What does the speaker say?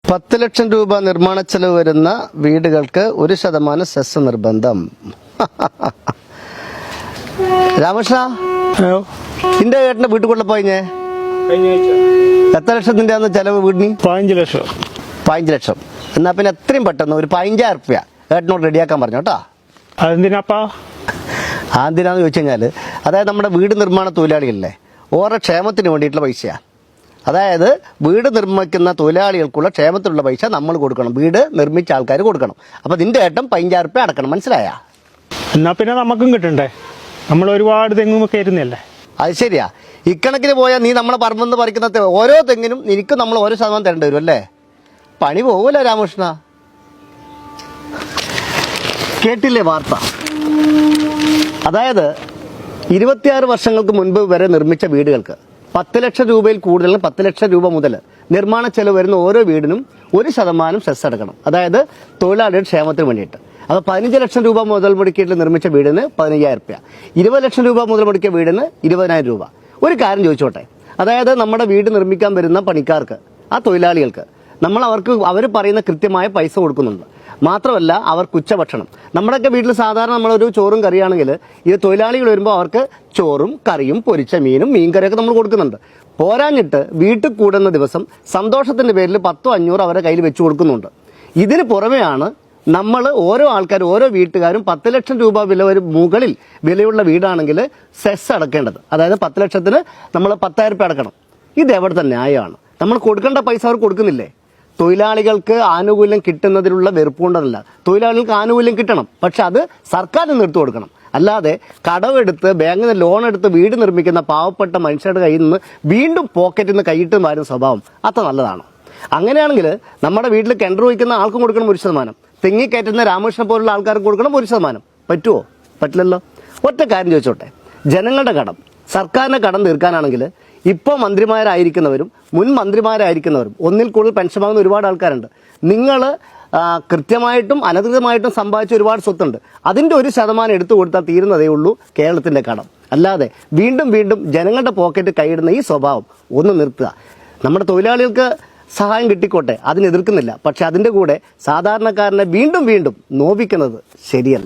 10 ലക്ഷം രൂപ നിർമ്മാണ ചെലവ് വരുന്ന വീടുകൾക്ക് 1% സെസ് നിർബന്ധം. രാമകൃഷ്ണ, നിന്റെ ഏട്ടന്റെ വീട്ടിൽ കൊള്ള പോയിഞ്ഞേ എത്ര ലക്ഷത്തിന്റെ ചെലവ് വീടിന്? 15 ലക്ഷം. 15 ലക്ഷം. എന്നാ പിന്നെ എത്രയും പെട്ടെന്ന് ഒരു 15,000 റുപ്യ ഏട്ടനോട് റെഡിയാക്കാൻ പറഞ്ഞു കേട്ടോ. അതെന്തിനാപ്പാ? അതെന്തിനാന്ന് ചോദിച്ചു കഴിഞ്ഞാൽ, അതായത് നമ്മുടെ വീട് നിർമ്മാണ തൊഴിലാളികളില്ലേ, ഓരോ ക്ഷേമത്തിന് വേണ്ടിയിട്ടുള്ള പൈസയാണ്. അതായത് വീട് നിർമ്മിക്കുന്ന തൊഴിലാളികൾക്കുള്ള ക്ഷേമത്തിലുള്ള പൈസ നമ്മൾ കൊടുക്കണം, വീട് നിർമ്മിച്ച ആൾക്കാർ കൊടുക്കണം. അപ്പോൾ നിന്റെ ഏട്ടൻ 15,000 റുപ്യ അടക്കണം, മനസ്സിലായാ? എന്നാ പിന്നെ നമുക്കും കിട്ടണ്ടേ? നമ്മൾ ഒരുപാട് തെങ്ങുമൊക്കെ ഇരുന്നല്ലേ. അത് ശരിയാ. ഇക്കണക്കിന് പോയാൽ നീ നമ്മളെ പറമ്പെന്ന് പറിക്കുന്ന ഓരോ തെങ്ങിനും നിനക്ക് നമ്മൾ 1% തരേണ്ടി വരും അല്ലേ? പണി പോകൂല രാമകൃഷ്ണ. കേട്ടില്ലേ വാർത്ത? അതായത് 26 വർഷങ്ങൾക്ക് മുൻപ് വരെ നിർമ്മിച്ച വീടുകൾക്ക് 10 ലക്ഷം രൂപയിൽ കൂടുതൽ, 10 ലക്ഷം രൂപ മുതൽ നിർമ്മാണ ചെലവ് വരുന്ന ഓരോ വീടിനും 1% സെസ് അടക്കണം. അതായത് തൊഴിലാളിയുടെ ക്ഷേമത്തിന് വേണ്ടിയിട്ട്. അപ്പോൾ 15 ലക്ഷം രൂപ മുതൽ മുടക്കിയിട്ട് നിർമ്മിച്ച വീടിന് 15,000 റുപ്യ, 20 ലക്ഷം രൂപ മുതൽ മുടക്കിയ വീടിന് 20,000 രൂപ. ഒരു കാര്യം ചോദിച്ചോട്ടെ, അതായത് നമ്മുടെ വീട് നിർമ്മിക്കാൻ വരുന്ന പണിക്കാർക്ക്, ആ തൊഴിലാളികൾക്ക് അവർ പറയുന്ന കൃത്യമായ പൈസ കൊടുക്കുന്നുണ്ട്. മാത്രമല്ല അവർക്ക് ഉച്ചഭക്ഷണം. നമ്മുടെയൊക്കെ വീട്ടിൽ സാധാരണ നമ്മളൊരു ചോറും കറിയാണെങ്കിൽ ഈ തൊഴിലാളികൾ വരുമ്പോൾ അവർക്ക് ചോറും കറിയും പൊരിച്ച മീനും മീൻകറിയൊക്കെ നമ്മൾ കൊടുക്കുന്നുണ്ട്. പോരാഞ്ഞിട്ട് വീട്ടിൽ കൂടുന്ന ദിവസം സന്തോഷത്തിൻ്റെ പേരിൽ 10-500 അവരുടെ കയ്യിൽ വെച്ച് കൊടുക്കുന്നുണ്ട്. ഇതിന് പുറമെയാണ് നമ്മൾ ഓരോ ആൾക്കാരും, ഓരോ വീട്ടുകാരും 10 ലക്ഷം രൂപ മുകളിൽ വിലയുള്ള വീടാണെങ്കിൽ സെസ് അടക്കേണ്ടത്. അതായത് 10 ലക്ഷത്തിന് നമ്മൾ 10,000 റുപ്യ അടക്കണം. ഇത് എവിടുത്തെ ന്യായമാണ്? നമ്മൾ കൊടുക്കേണ്ട പൈസ അവർ കൊടുക്കുന്നില്ലേ? തൊഴിലാളികൾക്ക് ആനുകൂല്യം കിട്ടുന്നതിലുള്ള വെറുപ്പുകൊണ്ടല്ല, തൊഴിലാളികൾക്ക് ആനുകൂല്യം കിട്ടണം, പക്ഷെ അത് സർക്കാരിൽ നിന്ന് എടുത്തു കൊടുക്കണം. അല്ലാതെ കടമെടുത്ത് ബാങ്കിൽ നിന്ന് ലോൺ എടുത്ത് വീട് നിർമ്മിക്കുന്ന പാവപ്പെട്ട മനുഷ്യരുടെ കയ്യിൽ നിന്ന് വീണ്ടും പോക്കറ്റിൽ നിന്ന് കൈയിട്ട് മാറുന്ന സ്വഭാവം അത്ര നല്ലതാണ്. അങ്ങനെയാണെങ്കിൽ നമ്മുടെ വീട്ടിൽ കിണർ വയ്ക്കുന്ന ആൾക്കും കൊടുക്കണം 1%, തെങ്ങിക്കയറ്റുന്ന രാമകൃഷ്ണൻ പോലുള്ള ആൾക്കാർക്ക് കൊടുക്കണം 1%. പറ്റുമോ? പറ്റില്ലല്ലോ. ഒറ്റ കാര്യം ചോദിച്ചോട്ടെ, ജനങ്ങളുടെ കടം, സർക്കാരിന്റെ കടം തീർക്കാനാണെങ്കിൽ ഇപ്പോൾ മന്ത്രിമാരായിരിക്കുന്നവരും മുൻ മന്ത്രിമാരായിരിക്കുന്നവരും ഒന്നിൽ കൂടുതൽ പെൻഷൻ വാങ്ങുന്ന ഒരുപാട് ആൾക്കാരുണ്ട്. നിങ്ങൾ കൃത്യമായിട്ടും അനധികൃതമായിട്ടും സമ്പാദിച്ച ഒരുപാട് സ്വത്തുണ്ട്. അതിൻ്റെ 1% എടുത്തു കൊടുത്താൽ തീരുന്നതേ ഉള്ളൂ കേരളത്തിൻ്റെ കടം. അല്ലാതെ വീണ്ടും വീണ്ടും ജനങ്ങളുടെ പോക്കറ്റ് കൈയിടുന്ന ഈ സ്വഭാവം ഒന്ന് നിർത്തുക. നമ്മുടെ തൊഴിലാളികൾക്ക് സഹായം കിട്ടിക്കോട്ടെ, അതിനെതിർക്കുന്നില്ല. പക്ഷെ അതിൻ്റെ കൂടെ സാധാരണക്കാരനെ വീണ്ടും വീണ്ടും നോവിക്കുന്നത് ശരിയല്ല.